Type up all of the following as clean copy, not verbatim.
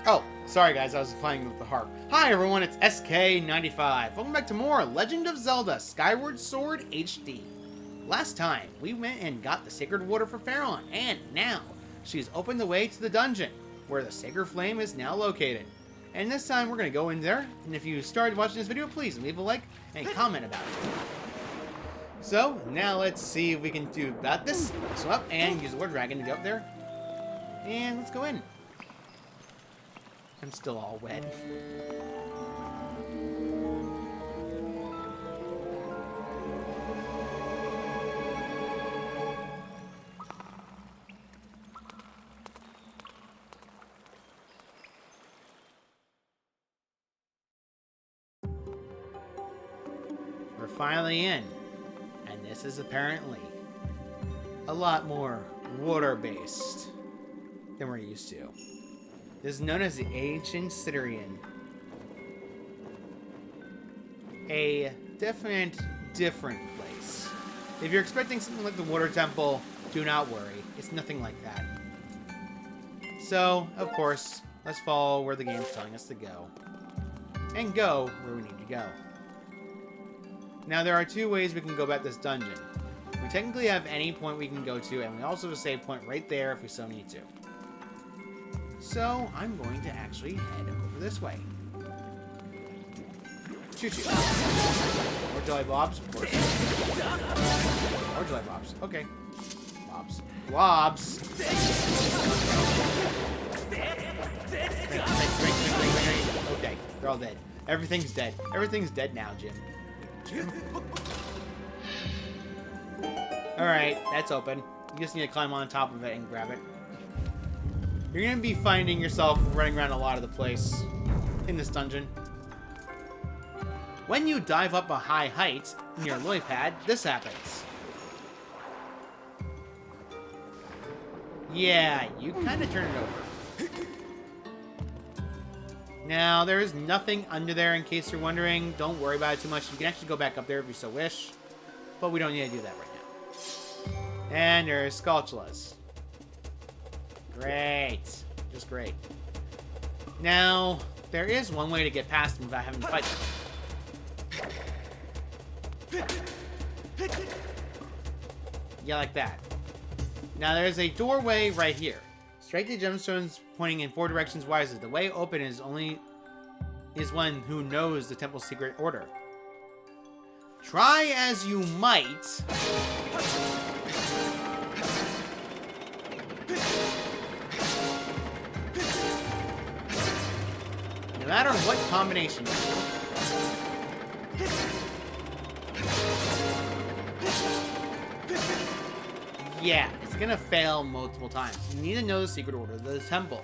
Oh, sorry guys, I was playing with the harp. Hi everyone, it's SK95. Welcome back to more Legend of Zelda Skyward Sword HD. Last time, we went and got the sacred water for Farron, and now she's opened the way to the dungeon, where the sacred flame is now located. And this time, we're going to go in there, and if you started watching this video, please leave a like and comment about it. So, now let's see if we can do about this. So up and use the War Dragon to go up there. And let's go in. I'm still all wet. We're finally in, and this is apparently a lot more water-based than we're used to. This is known as the Ancient Cistern. A different place. If you're expecting something like the Water Temple, do not worry. It's nothing like that. So, of course, let's follow where the game's telling us to go. And go where we need to go. Now, there are two ways we can go about this dungeon. We technically have any point we can go to, and we also have a save point right there if we so need to. So, I'm going to actually head over this way. Choo-choo. More jelly blobs, of course. More jelly blobs. Okay. Blobs. Blobs! Okay, they're all dead. Everything's dead. Everything's dead now, Jim. Alright, that's open. You just need to climb on top of it and grab it. You're going to be finding yourself running around a lot of the place in this dungeon. When you dive up a high height in your lily pad, this happens. Yeah, you kind of turn it over. Now, there is nothing under there in case you're wondering. Don't worry about it too much. You can actually go back up there if you so wish. But we don't need to do that right now. And there's Skulltulas. Great. Just great. Now, there is one way to get past them without having to fight them. Yeah, like that. Now, there's a doorway right here. Strike the gemstones pointing in 4 directions wisely. The way open is one who knows the temple's secret order. Try as you might. No matter what combination you do. Yeah, it's gonna fail multiple times. You need to know the secret order of the temple.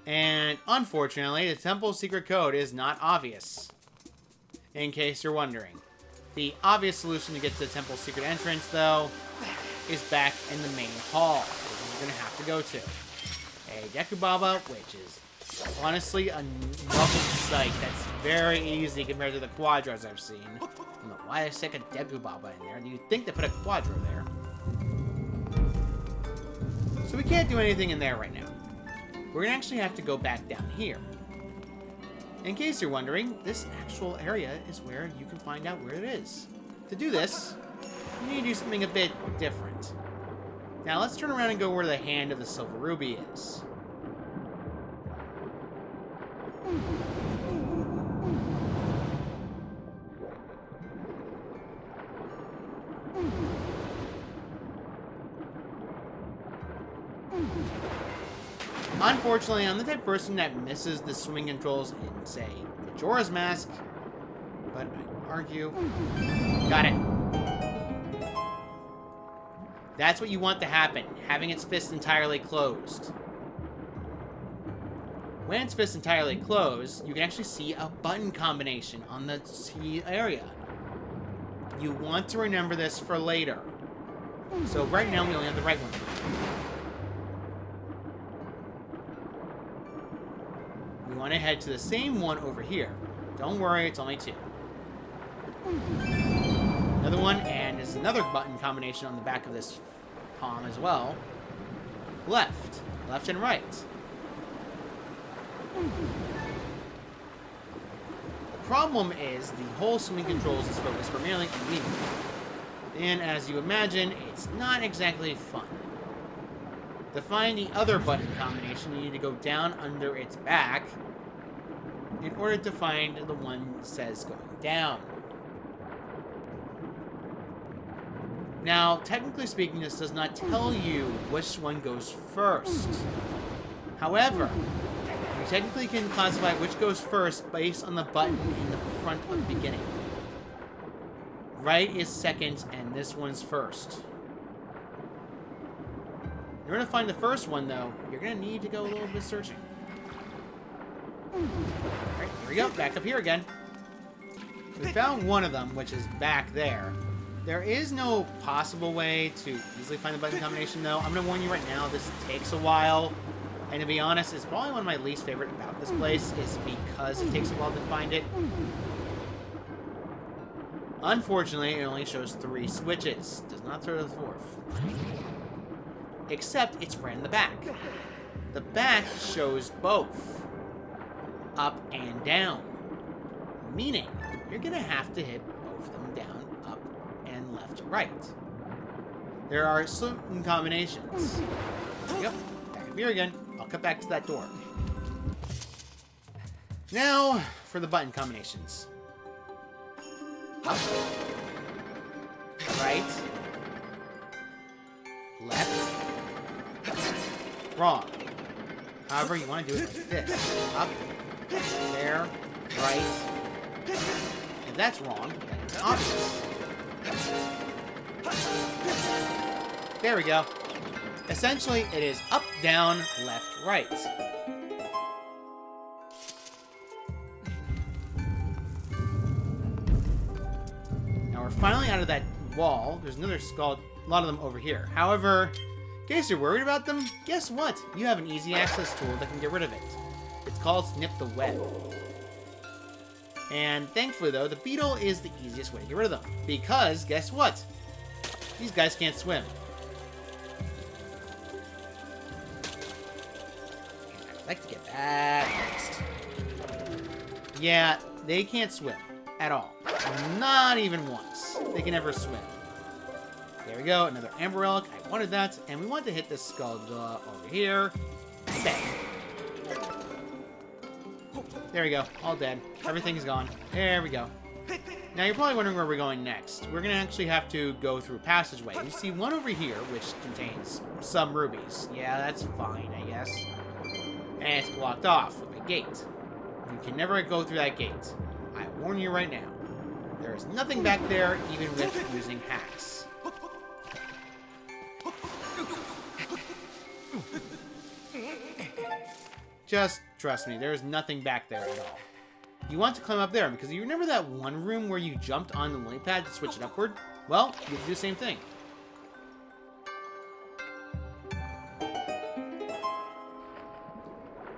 And unfortunately, the temple's secret code is not obvious. In case you're wondering. The obvious solution to get to the temple's secret entrance, though, is back in the main hall, which we're gonna have to go to. A Deku Baba, which is honestly a lovely sight that's very easy compared to the Quadras I've seen. I don't know why I stick a Deku Baba in there. You'd think they put a Quadra there. So we can't do anything in there right now. We're gonna actually have to go back down here. In case you're wondering, this actual area is where you can find out where it is. To do this, you need to do something a bit different. Now let's turn around and go where the hand of the Silver Ruby is. Unfortunately, I'm the type of person that misses the swimming controls in, say, Majora's Mask, but I argue... Got it. That's what you want to happen, having its fist entirely closed. When its fist entirely closed, you can actually see a button combination on the C area. You want to remember this for later. So right now, we only have the right one. We want to head to the same one over here. Don't worry, it's only 2. Another one, and there's another button combination on the back of this palm as well. Left and right. The problem is the whole swimming controls is focused primarily on Mimi. And as you imagine, it's not exactly fun. To find the other button combination, you need to go down under its back in order to find the one that says going down. Now, technically speaking, this does not tell you which one goes first. However, you technically can classify which goes first based on the button in the front of the beginning. Right is second, and this one's first. In order to find the first one, though, you're going to need to go a little bit searching. Alright, here we go. Back up here again. We found one of them, which is back there. There is no possible way to easily find the button combination, though. I'm going to warn you right now, this takes a while. And to be honest, it's probably one of my least favorite about this place, is because it takes a while to find it. Unfortunately, it only shows 3 switches. Does not show the 4th. Except it's right in the back. The back shows both. Up and down. Meaning, you're going to have to hit both of them down, up, and left to right. There are certain combinations. Yep, back up here again. I'll cut back to that door. Now, for the button combinations. Up. Right. Left. Wrong. However, you want to do it like this. Up. There. Right. If that's wrong, then it's obvious. There we go. Essentially, it is up, down, left, right. Now we're finally out of that wall. There's another skull, a lot of them over here. However, in case you're worried about them, guess what? You have an easy access tool that can get rid of it. It's called Snip the Web. And thankfully, though, the beetle is the easiest way to get rid of them. Because, guess what? These guys can't swim. I'd like to get that fixed. Yeah, they can't swim. At all. Not even once. They can never swim. There we go, another amber relic. I wanted that. And we want to hit this skull over here. Bang. There we go. All dead. Everything's gone. There we go. Now, you're probably wondering where we're going next. We're going to actually have to go through a passageway. You see one over here, which contains some rubies. Yeah, that's fine, I guess. And it's blocked off with a gate. You can never go through that gate. I warn you right now. There is nothing back there, even with using hacks. Just trust me, there is nothing back there at all. You want to climb up there, because you remember that one room where you jumped on the lily pad to switch it upward? Well, you can do the same thing.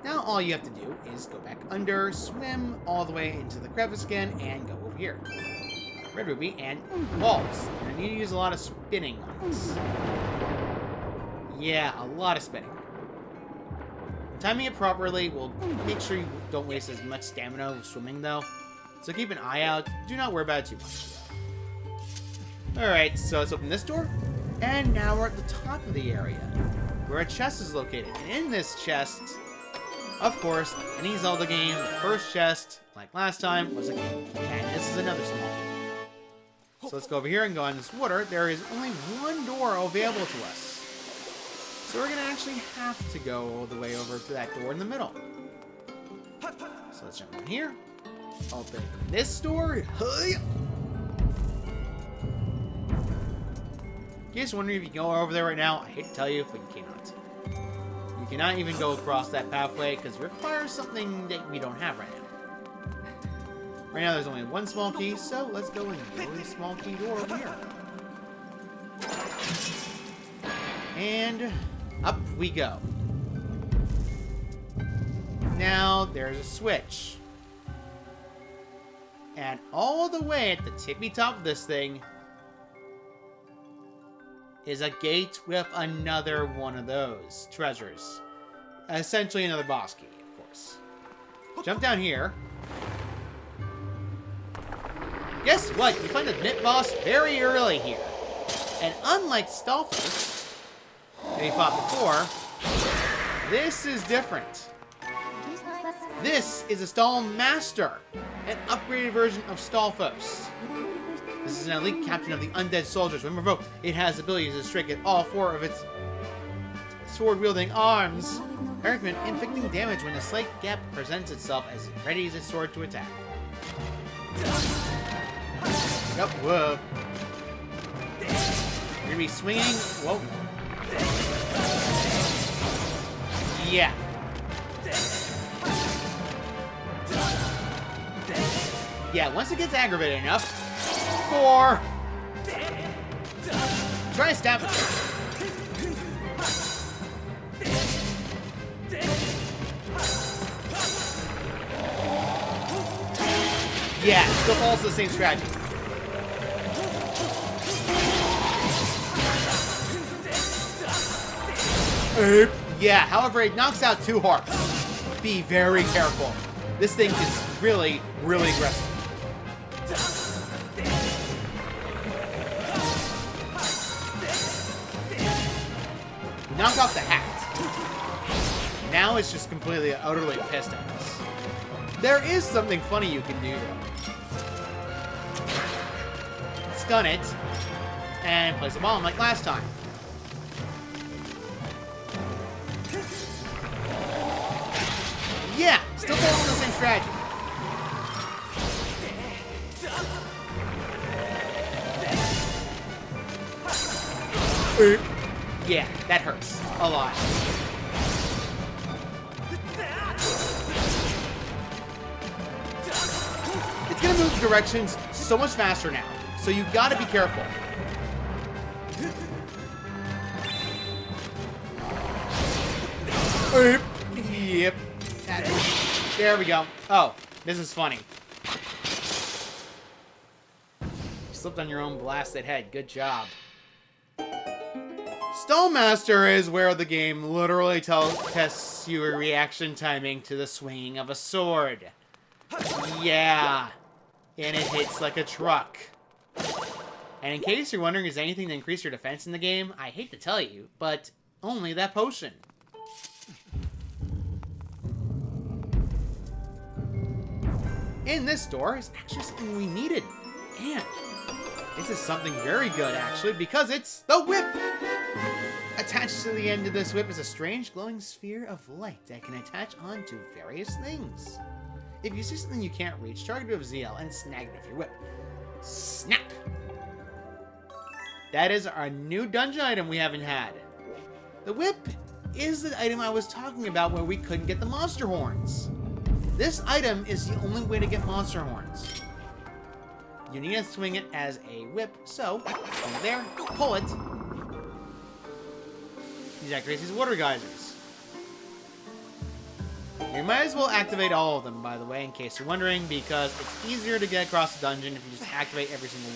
Now all you have to do is go back under, swim all the way into the crevice again, and go over here. Red ruby and balls. And I need to use a lot of spinning on this. Yeah, a lot of spinning. Timing it properly will make sure you don't waste as much stamina swimming, though. So keep an eye out. Do not worry about it too much. Alright, so let's open this door. And now we're at the top of the area, where a chest is located. And in this chest, of course, like any Zelda game, the first chest, like last time, was a key. And this is another small key. So let's go over here and go in this water. There is only one door available to us. So we're going to actually have to go all the way over to that door in the middle. So let's jump in here. Open this door. In case you're wondering if you can go over there right now, I hate to tell you, but you cannot. You cannot even go across that pathway because it requires something that we don't have right now. Right now there's only one small key, so let's go and go the small key door over here. And up we go. Now, there's a switch. And all the way at the tippy top of this thing is a gate with another one of those treasures. Essentially another boss key, of course. Jump down here. Guess what? You find the Myth boss very early here. And unlike Stalfos that he fought before, this is different. This is a Stall Master, an upgraded version of Stalfos. This is an elite captain of the undead soldiers. When revoked, it has the ability to strike at all 4 of its sword-wielding arms. Erickman inflicting damage when a slight gap presents itself as it readies its sword to attack. Yep, whoa. You're gonna be swinging. Whoa. Yeah. Yeah, once it gets aggravated enough, 4. Try and stab it. Yeah, still falls to the same strategy. Yeah, however, it knocks out 2 hearts. Be very careful. This thing is really, really aggressive. Knock off the hat. Now it's just completely, utterly pissed at us. There is something funny you can do, though. Stun it, and place a bomb like last time. Yeah, still following the same strategy. Yeah, that hurts a lot. It's gonna move directions so much faster now, so you gotta be careful. Yep. There we go. Oh, this is funny. You slipped on your own blasted head. Good job. Stallmaster is where the game literally tests your reaction timing to the swinging of a sword. Yeah. And it hits like a truck. And in case you're wondering, is there anything to increase your defense in the game? I hate to tell you, but only that potion. In this door is actually something we needed. And this is something very good, actually, because it's the whip! Attached to the end of this whip is a strange glowing sphere of light that can attach onto various things. If you see something you can't reach, target it with ZL and snag it with your whip. Snap! That is our new dungeon item we haven't had. The whip is the item I was talking about where we couldn't get the monster horns. This item is the only way to get monster horns. You need to swing it as a whip, so swing it there, pull it. These activates these water geysers. You might as well activate all of them, by the way, in case you're wondering, because it's easier to get across the dungeon if you just activate every single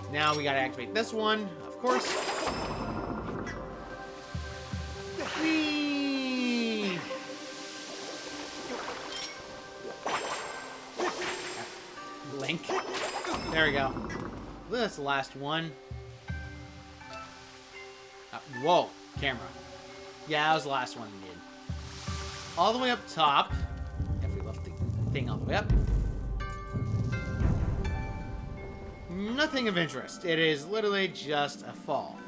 one. Now we gotta activate this one, of course. Whee! Link. There we go. That's the last one. Whoa, camera. Yeah, that was the last one we did. All the way up top. If we left the thing all the way up. Nothing of interest. It is literally just a fall.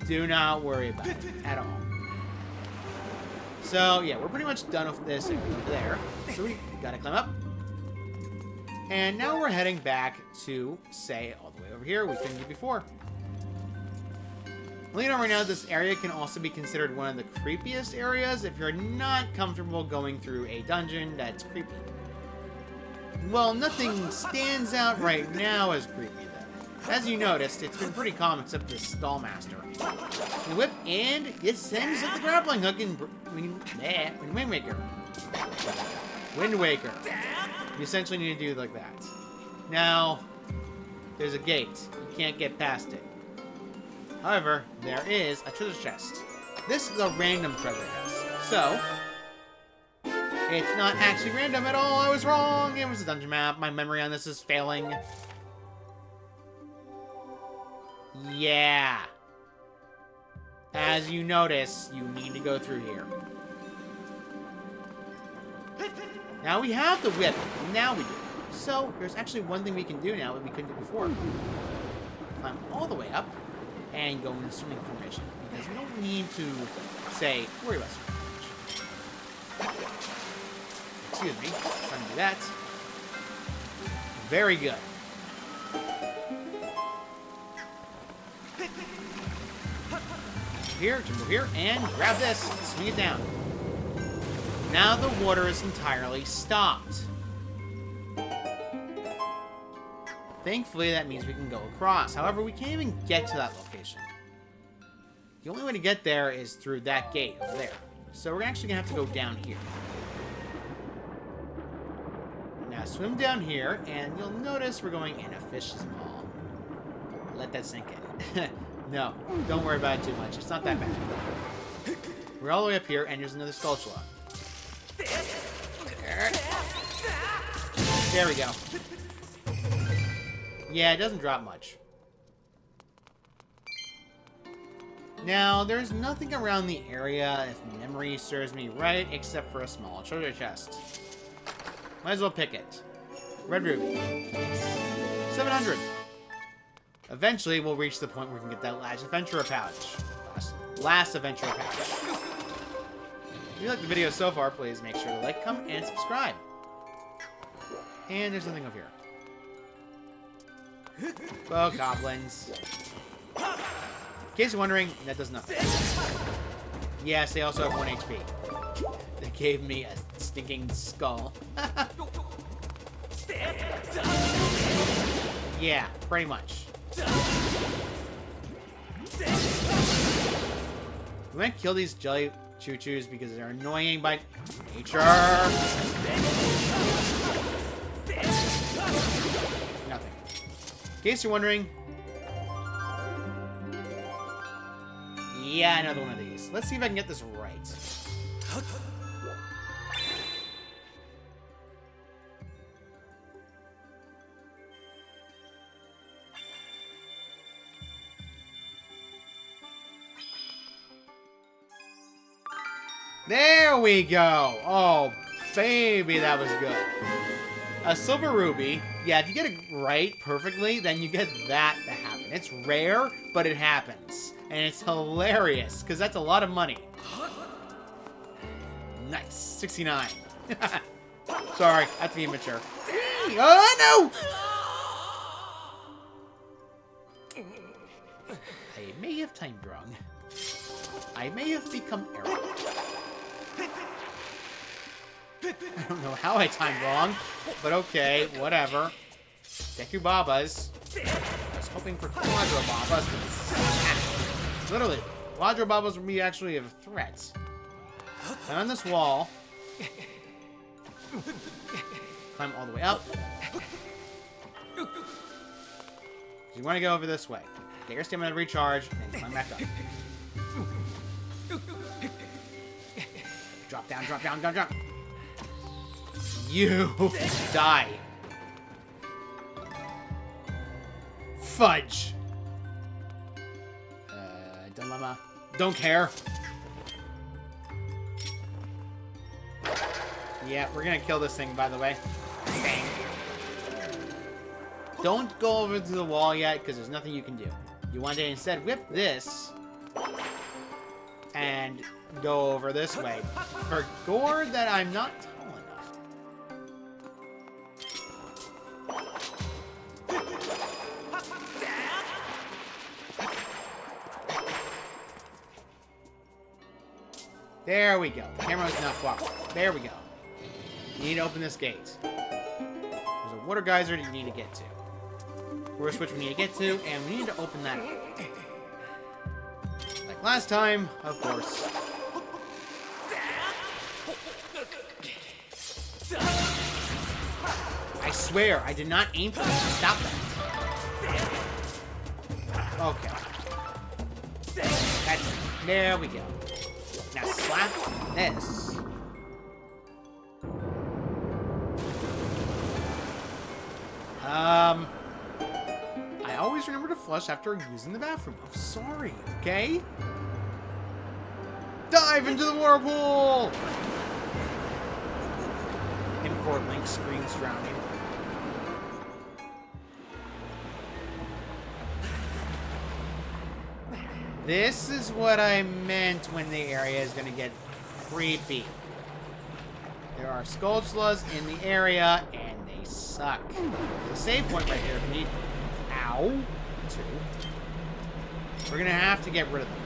Do not worry about it at all. So, yeah, we're pretty much done with this over there. So we gotta climb up. And now we're heading back to, say, all the way over here. We couldn't do before. Let you know right now, this area can also be considered one of the creepiest areas if you're not comfortable going through a dungeon that's creepy. Well, nothing stands out right now as creepy, though. As you noticed, it's been pretty calm except this Stallmaster. The whip, and it sends like the grappling hook in Wind Waker. Wind Waker. You essentially need to do it like that. Now, there's a gate. You can't get past it. However, there is a treasure chest. This is a random treasure chest. So, it's not actually random at all. I was wrong. It was a dungeon map. My memory on this is failing. Yeah. As you notice, you need to go through here. Now we have the whip. Now we do. So, there's actually one thing we can do now that we couldn't do before. Climb all the way up and go into swimming formation. Because we don't need to, say, worry about swimming formation. Excuse me. Trying to do that. Very good. Jump over here, and grab this, and swing it down. Now the water is entirely stopped. Thankfully, that means we can go across. However, we can't even get to that location. The only way to get there is through that gate over there. So we're actually going to have to go down here. Now swim down here, and you'll notice we're going in a fish's maw. Let that sink in. No, don't worry about it too much. It's not that bad. We're all the way up here, and there's another Skulltula. There we go. Yeah, it doesn't drop much. Now, there's nothing around the area, if memory serves me right, except for a small treasure chest. Might as well pick it. Red ruby. 700. Eventually, we'll reach the point where we can get that last adventurer pouch. Last adventurer pouch. If you like the video so far, please make sure to like, comment, and subscribe. And there's nothing over here. Oh, goblins. In case you're wondering, that does nothing. Yes, they also have 1 HP. They gave me a stinking skull. Yeah, pretty much. We might kill these jelly choo-choos because they're annoying by nature. Nothing. In case you're wondering, yeah, another one of these. Let's see if I can get this right. There we go. Oh, baby, that was good. A silver ruby. Yeah, if you get it right perfectly, then you get that to happen. It's rare, but it happens. And it's hilarious, because that's a lot of money. Nice. 69. Sorry, I have to be immature. Oh, no! I may have timed wrong. I may have become arrogant. I don't know how I timed wrong, but okay, whatever. Deku Babas. I was hoping for Quadro Babas, but literally, Quadro Babas would be actually a threat. And on this wall, climb all the way up. You want to go over this way. Get your stamina recharge, and climb back up. Drop down, drop down, drop down. You die. Fudge. Dilemma. Don't care. Yeah, we're gonna kill this thing, by the way. Bang. Don't go over to the wall yet, because there's nothing you can do. You want to instead whip this and go over this way. For gore that I'm not tall enough. There we go. The camera's not cooperating. There we go. You need to open this gate. There's a water geyser that you need to get to. We're a switch we need to get to, and we need to open that up. Like last time, of course. I swear, I did not aim for this to stop that. Okay. That's it. There we go. Now slap this. I always remember to flush after using the bathroom. I'm sorry, okay? Dive into the whirlpool! And before Link screams drowning. This is what I meant when the area is going to get creepy. There are Skulltulas in the area, and they suck. There's a save point right here if you need... Ow. 2. We're going to have to get rid of them.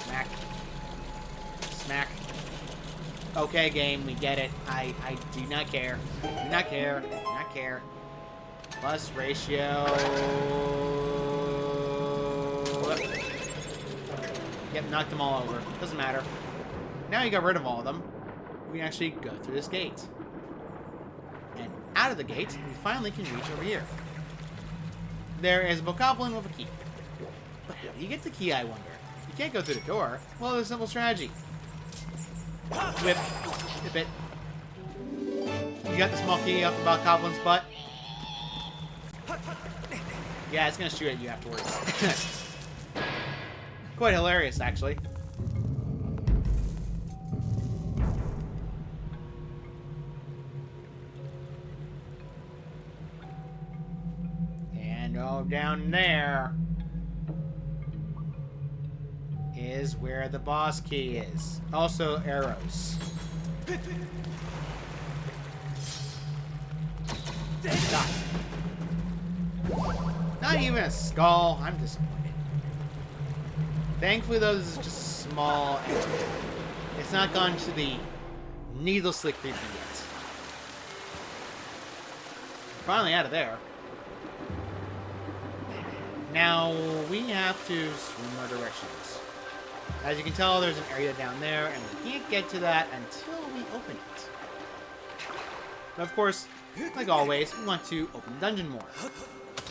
Smack. Smack. Okay, game, we get it. I do not care. Do not care. Do not care. Plus ratio... Yep, knocked them all over. Doesn't matter. Now you got rid of all of them. We can actually go through this gate. And out of the gate, we finally can reach over here. There is a bokoblin with a key. But how do you get the key, I wonder? You can't go through the door. Well, there's a simple strategy. Whip. Whip it. You got the small key off the bokoblin's butt. Yeah, it's gonna shoot at you afterwards. Quite hilarious, actually. And oh, down there is where the boss key is. Also, arrows. Stop. Not even a skull. I'm disappointed. Thankfully, though, this is just a small entity. It's not gone to the needlessly creepy yet. We're finally out of there. Now, we have to swim our directions. As you can tell, there's an area down there, and we can't get to that until we open it. But of course, like always, we want to open the dungeon more.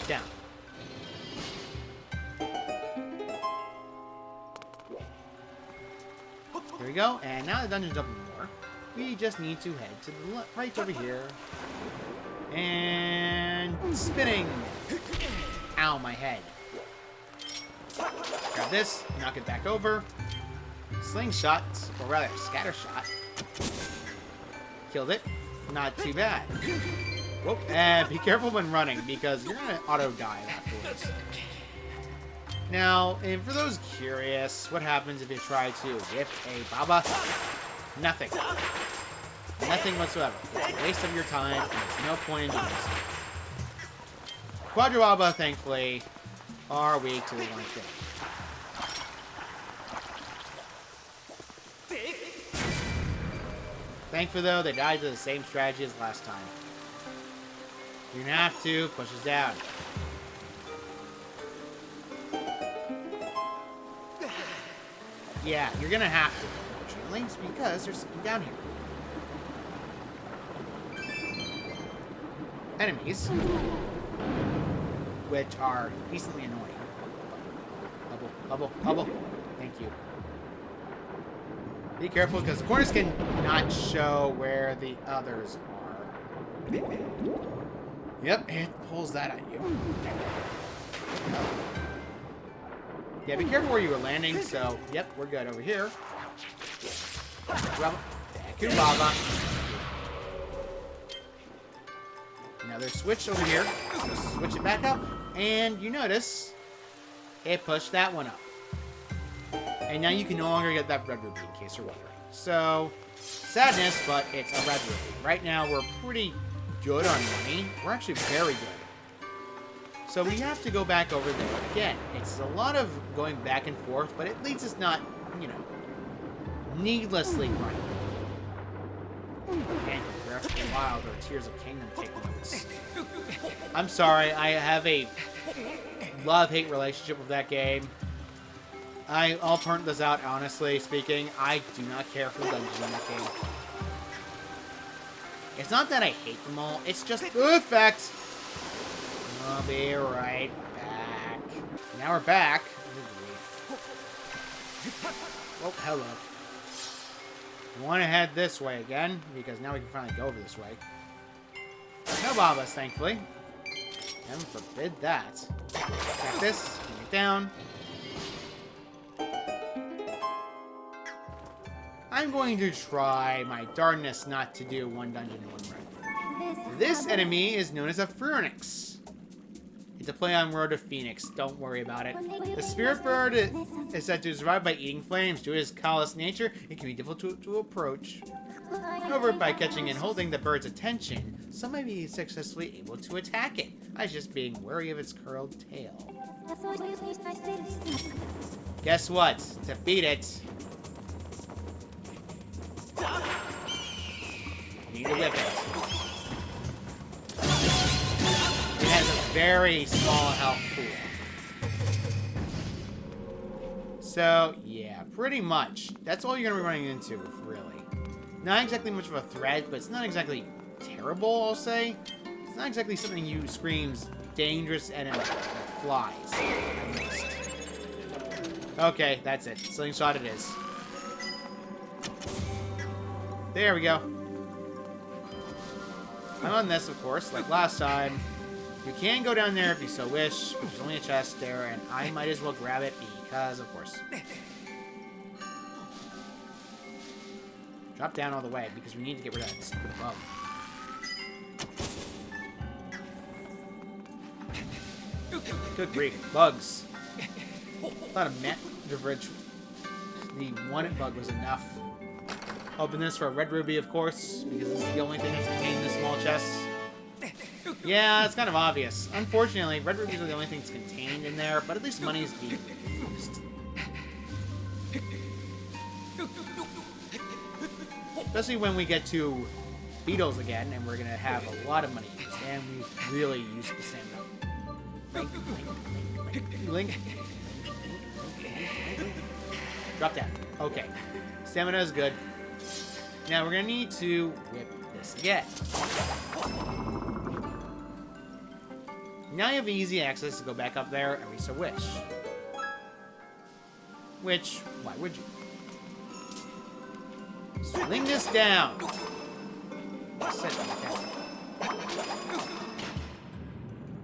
Down. There we go, and now the dungeon's open more. We just need to head to the right over here. And spinning! Ow, my head. Grab this, knock it back over. Slingshot, or rather, scatter shot. Killed it. Not too bad. Whoop, and be careful when running, because you're gonna auto-die afterwards. Now, and for those curious, what happens if you try to whip a Baba? Nothing. Nothing whatsoever. It's a waste of your time, and there's no point in doing so. Quadra Baba, thankfully, are weak to the one thing. Thankfully, though, they died to the same strategy as last time. You're gonna have to push us down. Yeah, you're gonna have to, unfortunately, because there's something down here. Enemies, which are decently annoying. Bubble, bubble, bubble. Thank you. Be careful, because the corners can not show where the others are. Yep, it pulls that at you. Yeah, be careful where you were landing, so, yep, we're good over here. Baba. Now there's switch over here. So switch it back up, and you notice it pushed that one up. And now you can no longer get that red ruby, in case you're wondering. So, sadness, but it's a red ruby. Right now, we're pretty good on money. We're actually very good. So we have to go back over there again. It's a lot of going back and forth, but at least it's not, you know, needlessly grinding. And Breath of the Wild or Tears of Kingdom take notes. I'm sorry, I have a love-hate relationship with that game. I'll turn this out, honestly speaking. I do not care for the dungeons in that game. It's not that I hate them all, it's just the effect. I'll be right back. Now we're back. Hello. I want to head this way again, because now we can finally go over this way. No Babas, thankfully. Heaven forbid that. Got this. Bring it down. I'm going to try my darndest not to do one dungeon in one run. This enemy is known as a Phoenix. It's a play on word of Phoenix. Don't worry about it. The spirit bird is said to survive by eating flames. Due to its callous nature, it can be difficult to approach. However, by catching and holding the bird's attention, some may be successfully able to attack it. I was just being wary of its curled tail. Guess what? To beat it, you need to whip it. It has a very small health pool. So, yeah, pretty much. That's all you're going to be running into, really. Not exactly much of a threat, but it's not exactly terrible, I'll say. It's not exactly something you screams dangerous enemy that flies. Okay, that's it. Slingshot it is. There we go. I'm on this, of course, like last time. You can go down there if you so wish, but there's only a chest there, and I might as well grab it because, of course. Drop down all the way, because we need to get rid of that stupid bug. Good grief. Bugs. I thought a the one bug was enough. Open this for a red ruby, of course, because this is the only thing that's contained in this small chest. Yeah, it's kind of obvious. Unfortunately, red rubies are the only thing that's contained in there, but at least money's being used. Especially when we get to beetles again, and we're going to have a lot of money used, and we've really used the stamina. Link. Drop down. Okay. Stamina is good. Now we're going to need to whip this again. Now you have easy access to go back up there every so wish. Which, why would you? Sling this down. Set that down.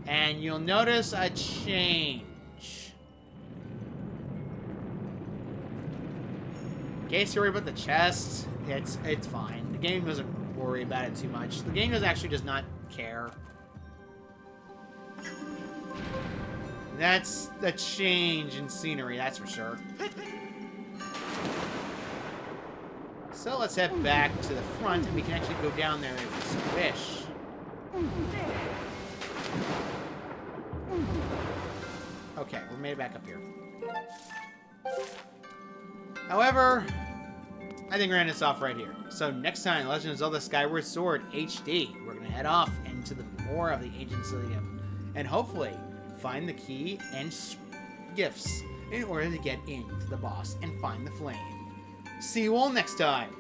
And you'll notice a change. In case you're worried about the chest, it's fine. The game doesn't worry about it too much. The game does not care. That's the change in scenery, that's for sure. So let's head back to the front, and we can actually go down there if we wish. Okay, we made it back up here. However, I think we're going to end this off right here. So next time, Legend of Zelda Skyward Sword HD, we're going to head off into the more of the Ancient Cistern, and hopefully find the key and gifts in order to get into the boss and find the flame. See you all next time!